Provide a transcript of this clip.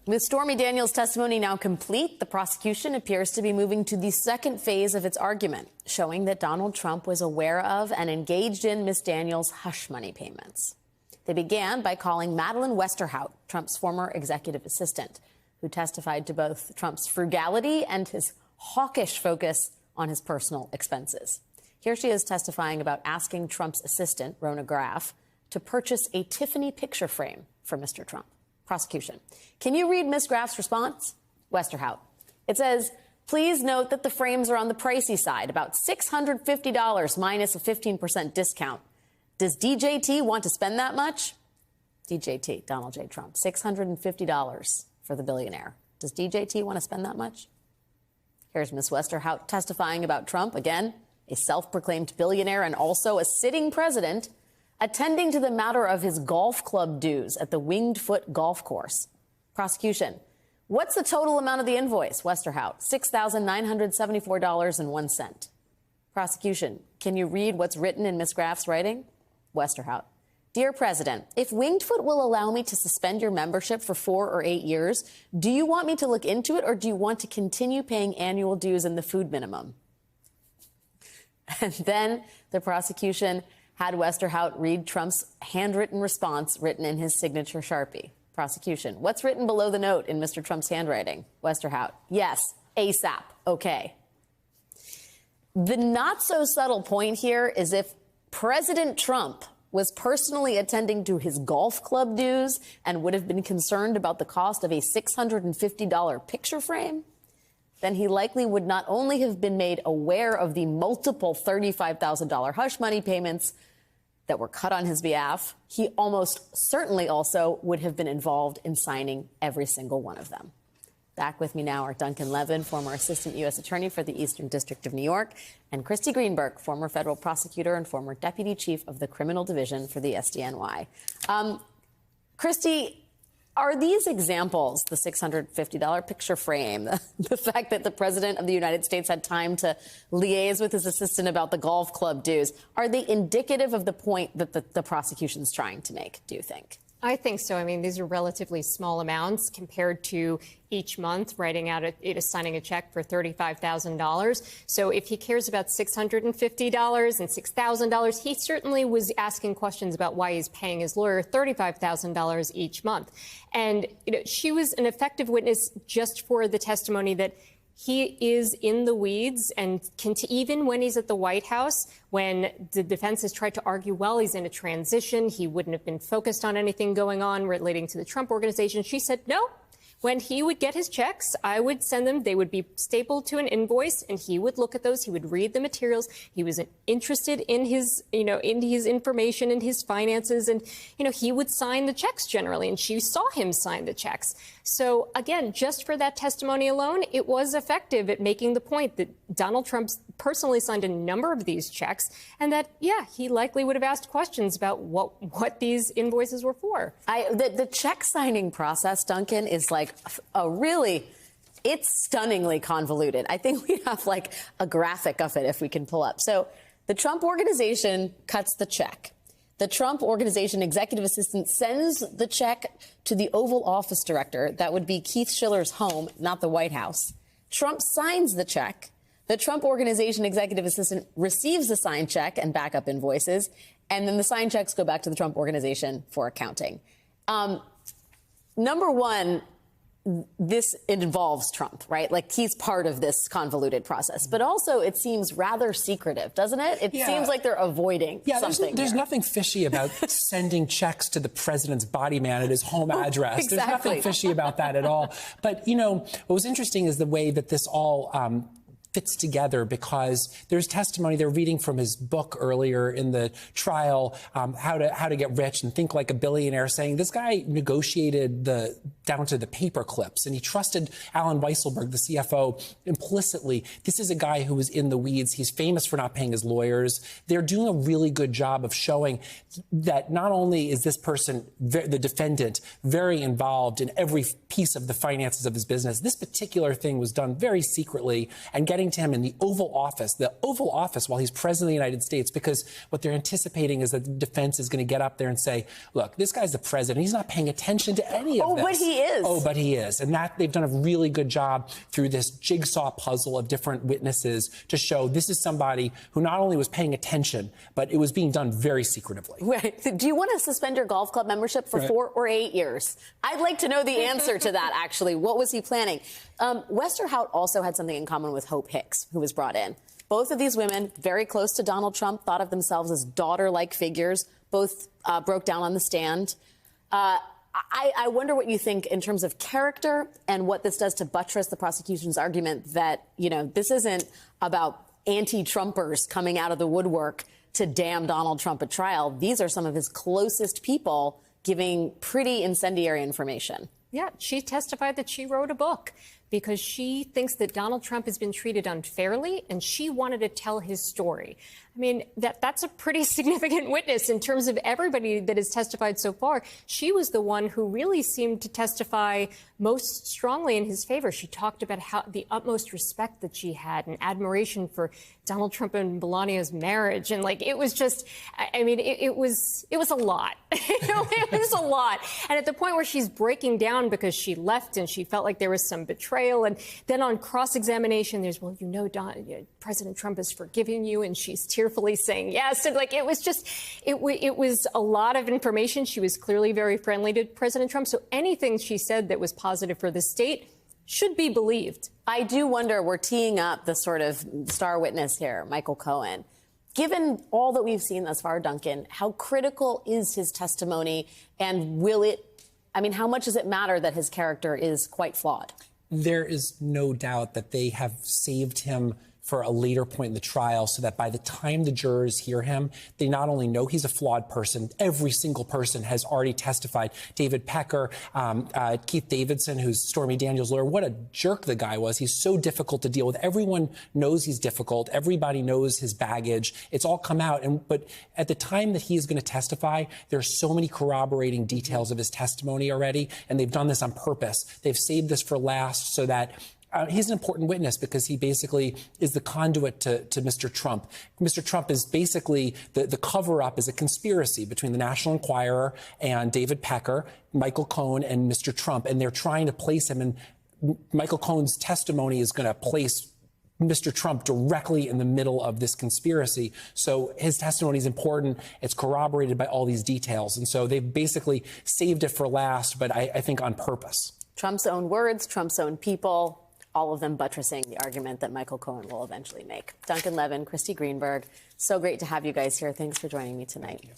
With Stormy Daniels' testimony now complete, the prosecution appears to be moving to the second phase of its argument, showing that Donald Trump was aware of and engaged in Ms. Daniels' hush money payments. They began by calling Madeleine Westerhout, Trump's former executive assistant, who testified to both Trump's frugality and his hawkish focus on his personal expenses. Here she is testifying about asking Trump's assistant, Rona Graff, to purchase a Tiffany picture frame for Mr. Trump. Prosecution. Can you read Ms. Graff's response? Westerhout. It says, please note that the frames are on the pricey side, about $650 minus a 15% discount. Does DJT want to spend that much? DJT, Donald J. Trump, $650 for the billionaire. Does DJT want to spend that much? Here's Ms. Westerhout testifying about Trump, again, a self-proclaimed billionaire and also a sitting president, attending to the matter of his golf club dues at the Winged Foot Golf Course. Prosecution. What's the total amount of the invoice? Westerhout. $6,974.01. Prosecution. Can you read what's written in Ms. Graff's writing? Westerhout. Dear President, if Winged Foot will allow me to suspend your membership for 4 or 8 years, do you want me to look into it or do you want to continue paying annual dues and the food minimum? And then the prosecution had Westerhout read Trump's handwritten response written in his signature Sharpie. Prosecution. What's written below the note in Mr. Trump's handwriting? Westerhout. Yes, ASAP. Okay. The not so subtle point here is if President Trump was personally attending to his golf club dues and would have been concerned about the cost of a $650 picture frame, then he likely would not only have been made aware of the multiple $35,000 hush money payments that were cut on his behalf, he almost certainly also would have been involved in signing every single one of them. Back with me now are Duncan Levin, former assistant U.S. attorney for the Eastern District of New York, and Christy Greenberg, former federal prosecutor and former deputy chief of the criminal division for the SDNY. Christy, are these examples, the $650 picture frame, the fact that the president of the United States had time to liaise with his assistant about the golf club dues, are they indicative of the point that the prosecution's trying to make, do you think? I think so. I mean, these are relatively small amounts compared to each month writing out signing a check for $35,000. So if he cares about $650 and $6,000, he certainly was asking questions about why he's paying his lawyer $35,000 each month. And she was an effective witness just for the testimony that he is in the weeds, and even when he's at the White House, when the defense has tried to argue, well, he's in a transition, he wouldn't have been focused on anything going on relating to the Trump organization. She said, no. When he would get his checks, I would send them. They would be stapled to an invoice, and he would look at those. He would read the materials. He was interested in his, in his information and his finances, and he would sign the checks generally. And she saw him sign the checks. So again, just for that testimony alone, it was effective at making the point that Donald Trump personally signed a number of these checks, and that he likely would have asked questions about what these invoices were for. The check signing process, Duncan, is like it's stunningly convoluted. I think we have like a graphic of it if we can pull up. So the Trump organization cuts the check. The Trump organization executive assistant sends the check to the Oval Office director. That would be Keith Schiller's home, not the White House. Trump signs the check. The Trump organization executive assistant receives the signed check and backup invoices, and then the signed checks go back to the Trump organization for accounting. Number one, this involves Trump, right? Like, he's part of this convoluted process. But also, it seems rather secretive, doesn't it? It seems like they're avoiding something. There's nothing fishy about sending checks to the president's body man at his home address. Exactly. There's nothing fishy about that at all. But, what was interesting is the way that this all fits together, because there's testimony they're reading from his book earlier in the trial, how to get rich and think like a billionaire, saying this guy negotiated down to the paper clips, and he trusted Alan Weisselberg, the CFO, implicitly. This is a guy who was in the weeds. He's famous for not paying his lawyers. They're doing a really good job of showing that not only is this person, the defendant, very involved in every piece of the finances of his business, this particular thing was done very secretly and getting to him in the Oval Office while he's president of the United States, because what they're anticipating is that the defense is going to get up there and say, look, this guy's the president. He's not paying attention to any of this. But he he is. Oh, but he is. And that they've done a really good job through this jigsaw puzzle of different witnesses to show this is somebody who not only was paying attention, but it was being done very secretively. Right. Do you want to suspend your golf club membership for 4 or 8 years? I'd like to know the answer to that, actually. What was he planning? Westerhout also had something in common with Hope Hicks, who was brought in. Both of these women, very close to Donald Trump, thought of themselves as daughter-like figures. Both broke down on the stand. I wonder what you think in terms of character and what this does to buttress the prosecution's argument that, you know, this isn't about anti-Trumpers coming out of the woodwork to damn Donald Trump at trial. These are some of his closest people giving pretty incendiary information. Yeah, she testified that she wrote a book because she thinks that Donald Trump has been treated unfairly, and she wanted to tell his story. I mean, that's a pretty significant witness in terms of everybody that has testified so far. She was the one who really seemed to testify most strongly in his favor. She talked about how the utmost respect that she had and admiration for Donald Trump and Melania's marriage. And like, it was just, I mean, it was a lot. It was a lot. And at the point where she's breaking down because she left and she felt like there was some betrayal. And then on cross-examination, there's, well, you know, President Trump has forgiven you. And she's tearfully saying yes. And like, it was just, it was a lot of information. She was clearly very friendly to President Trump. So anything she said that was positive for the state should be believed. I do wonder, we're teeing up the sort of star witness here, Michael Cohen. Given all that we've seen thus far, Duncan, how critical is his testimony, and will it, I mean, how much does it matter that his character is quite flawed? There is no doubt that they have saved him for a later point in the trial so that by the time the jurors hear him, they not only know he's a flawed person, every single person has already testified. David Pecker, Keith Davidson, who's Stormy Daniels' lawyer, what a jerk the guy was. He's so difficult to deal with. Everyone knows he's difficult. Everybody knows his baggage. It's all come out. But at the time that he's going to testify, there's so many corroborating details of his testimony already, and they've done this on purpose. They've saved this for last so that he's an important witness because he basically is the conduit to Mr. Trump. Mr. Trump is basically the cover-up is a conspiracy between the National Enquirer and David Pecker, Michael Cohen, and Mr. Trump. And they're trying to place him, and Michael Cohen's testimony is going to place Mr. Trump directly in the middle of this conspiracy. So his testimony is important. It's corroborated by all these details. And so they've basically saved it for last, but I think on purpose. Trump's own words, Trump's own people, all of them buttressing the argument that Michael Cohen will eventually make. Duncan Levin, Christy Greenberg, so great to have you guys here. Thanks for joining me tonight.